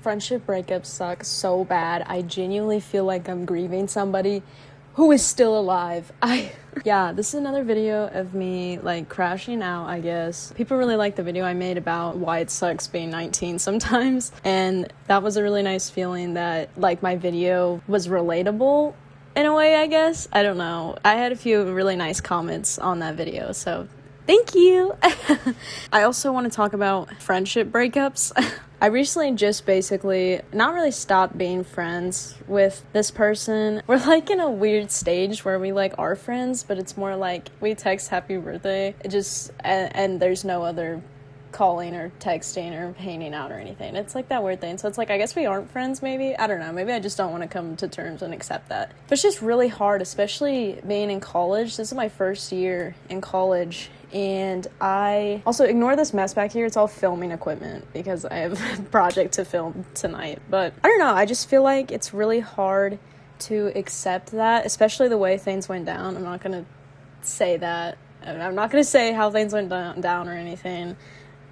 Friendship breakups suck so bad. I genuinely feel like I'm grieving somebody who is still alive. Yeah, this is another video of me like crashing out, I guess. People really like the video I made about why it sucks being 19 sometimes, and that was a really nice feeling that like my video was relatable in a way, I guess. I don't know. I had a few really nice comments on that video, so thank you. I also want to talk about friendship breakups. I recently just basically not really stopped being friends with this person. We're like in a weird stage where we like are friends, but it's more like we text happy birthday. And there's no other calling or texting or hanging out or anything. It's like that weird thing. So it's like, I guess we aren't friends maybe. I don't know. Maybe I just don't want to come to terms and accept that. But it's just really hard, especially being in college. This is my first year in college. And I also ignore this mess back here. It's all filming equipment because I have a project to film tonight. But I don't know. I just feel like it's really hard to accept that, especially the way things went down. I'm not going to say that. I'm not going to say how things went down or anything.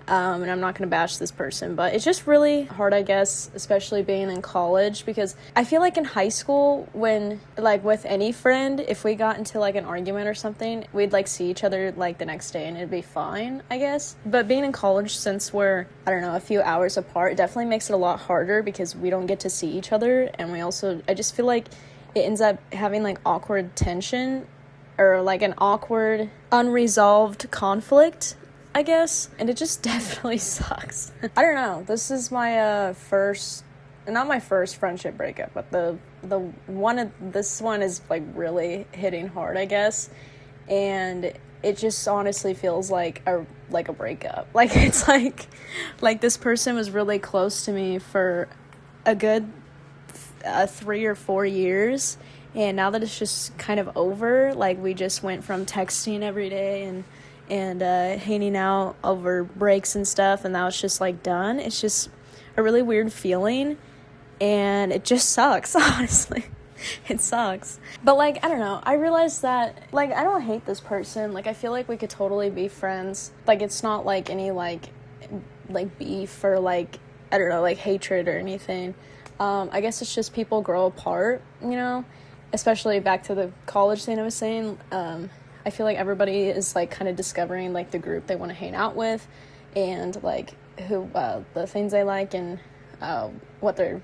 And I'm not going to bash this person, but it's just really hard, I guess, especially being in college, because I feel like in high school, when, like, with any friend, if we got into, like, an argument or something, we'd, like, see each other, like, the next day, and it'd be fine, I guess. But being in college, since we're, I don't know, a few hours apart, it definitely makes it a lot harder, because we don't get to see each other, and I just feel like it ends up having, like, awkward tension, or, like, an awkward, unresolved conflict, I guess, and it just definitely sucks. I don't know, this is my not my first friendship breakup, but this one is like really hitting hard, I guess, and it just honestly feels like a breakup. Like, it's like this person was really close to me for a good 3 or 4 years, and now that it's just kind of over, like, we just went from texting every day and hanging out over breaks and stuff, and now it's just like done. It's just a really weird feeling, and it just sucks. Honestly, it sucks. But like, I don't know, I realized that like I don't hate this person. Like, I feel like we could totally be friends. Like, it's not like any like beef or like, I don't know, like hatred or anything. I guess it's just people grow apart, you know, especially back to the college thing I was saying. I feel like everybody is like kind of discovering like the group they want to hang out with, and like who the things they like, and what they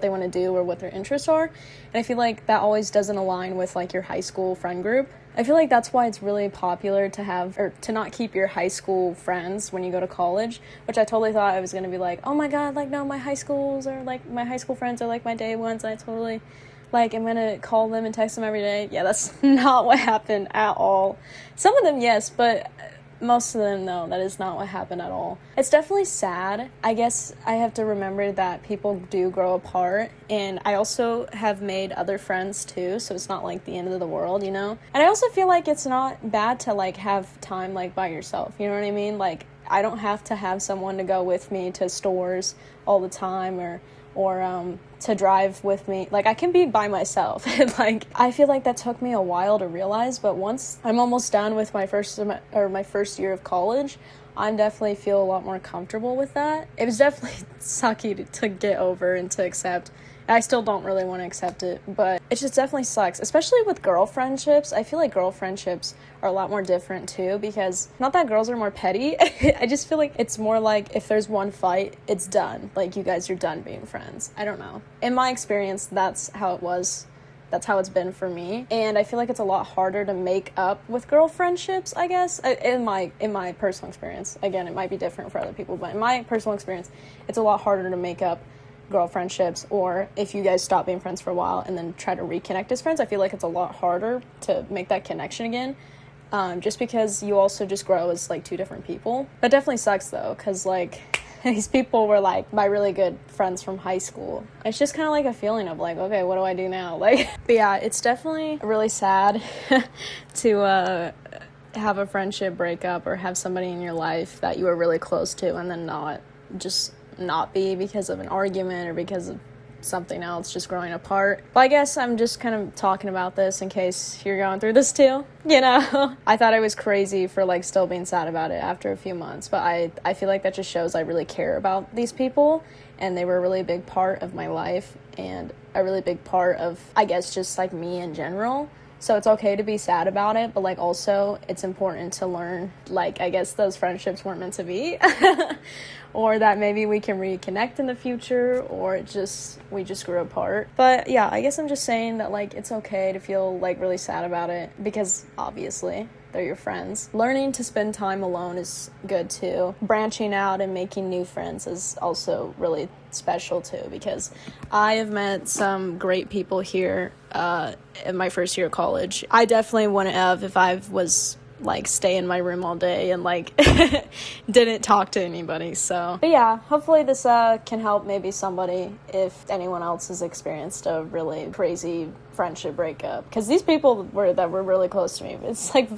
want to do or what their interests are. And I feel like that always doesn't align with like your high school friend group. I feel like that's why it's really popular to have, or to not keep your high school friends when you go to college, which I totally thought I was going to be like, oh my god, like, no, my high school friends are like my day ones. I totally, like, I'm gonna call them and text them every day. Yeah, that's not what happened at all. Some of them, yes, but most of them, no, that is not what happened at all. It's definitely sad. I guess I have to remember that people do grow apart, and I also have made other friends too, so it's not like the end of the world, you know? And I also feel like it's not bad to, like, have time, like, by yourself, you know what I mean? Like, I don't have to have someone to go with me to stores all the time, or to drive with me. Like, I can be by myself. Like, I feel like that took me a while to realize, but once I'm almost done with my first year of college, I definitely feel a lot more comfortable with that. It was definitely sucky to get over and to accept. I still don't really want to accept it, but it just definitely sucks, especially with girl friendships. I feel like girl friendships are a lot more different too, because not that girls are more petty. I just feel like it's more like if there's one fight, it's done. Like, you guys are done being friends. I don't know. In my experience, that's how it was. That's how it's been for me, and I feel like it's a lot harder to make up with girl friendships, I guess, in my personal experience. Again, it might be different for other people, but in my personal experience, it's a lot harder to make up girl friendships, or if you guys stop being friends for a while and then try to reconnect as friends, I feel like it's a lot harder to make that connection again, just because you also just grow as like two different people. That definitely sucks though, because like these people were like my really good friends from high school. It's just kind of like a feeling of like, okay, what do I do now? Like, but yeah, it's definitely really sad to have a friendship breakup, or have somebody in your life that you were really close to and then not be because of an argument or because of something else, just growing apart. But I guess I'm just kind of talking about this in case you're going through this too, you know? I thought I was crazy for like still being sad about it after a few months, but I feel like that just shows I really care about these people, and they were a really big part of my life and a really big part of, I guess, just like me in general. So it's okay to be sad about it, but like also it's important to learn, like, I guess those friendships weren't meant to be or that maybe we can reconnect in the future, or we just grew apart. But yeah, I guess I'm just saying that like it's okay to feel like really sad about it, because obviously they're your friends. Learning to spend time alone is good too. Branching out and making new friends is also really special too, because I have met some great people here in my first year of college. I definitely wouldn't have if I was like stay in my room all day and like didn't talk to anybody. So but yeah, hopefully this can help maybe somebody if anyone else has experienced a really crazy friendship breakup, because these people that were really close to me, it's like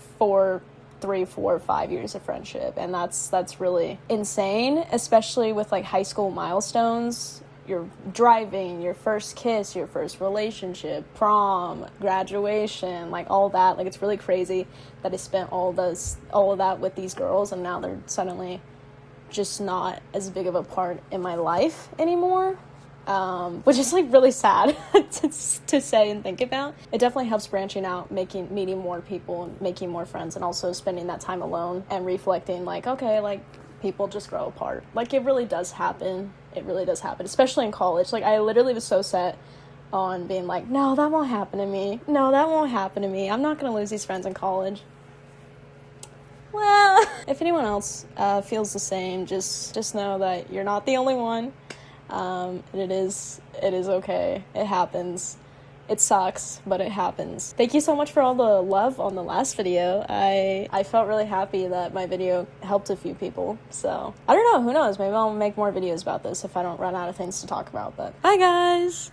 3, 4, 5 years of friendship, and that's really insane, especially with like high school milestones. You're driving, your first kiss, your first relationship, prom, graduation, like all that. Like it's really crazy that I spent all of that with these girls, and now they're suddenly just not as big of a part in my life anymore. Which is like really sad to say and think about. It definitely helps branching out, meeting more people and making more friends, and also spending that time alone and reflecting like, okay, like people just grow apart. Like it really does happen. It really does happen, especially in college. Like I literally was so set on being like, no, that won't happen to me. No, that won't happen to me. I'm not going to lose these friends in college. Well, if anyone else feels the same, just know that you're not the only one. It is okay. It happens. It sucks, but it happens. Thank you so much for all the love on the last video. I felt really happy that my video helped a few people. So I don't know, who knows? Maybe I'll make more videos about this if I don't run out of things to talk about. But bye guys.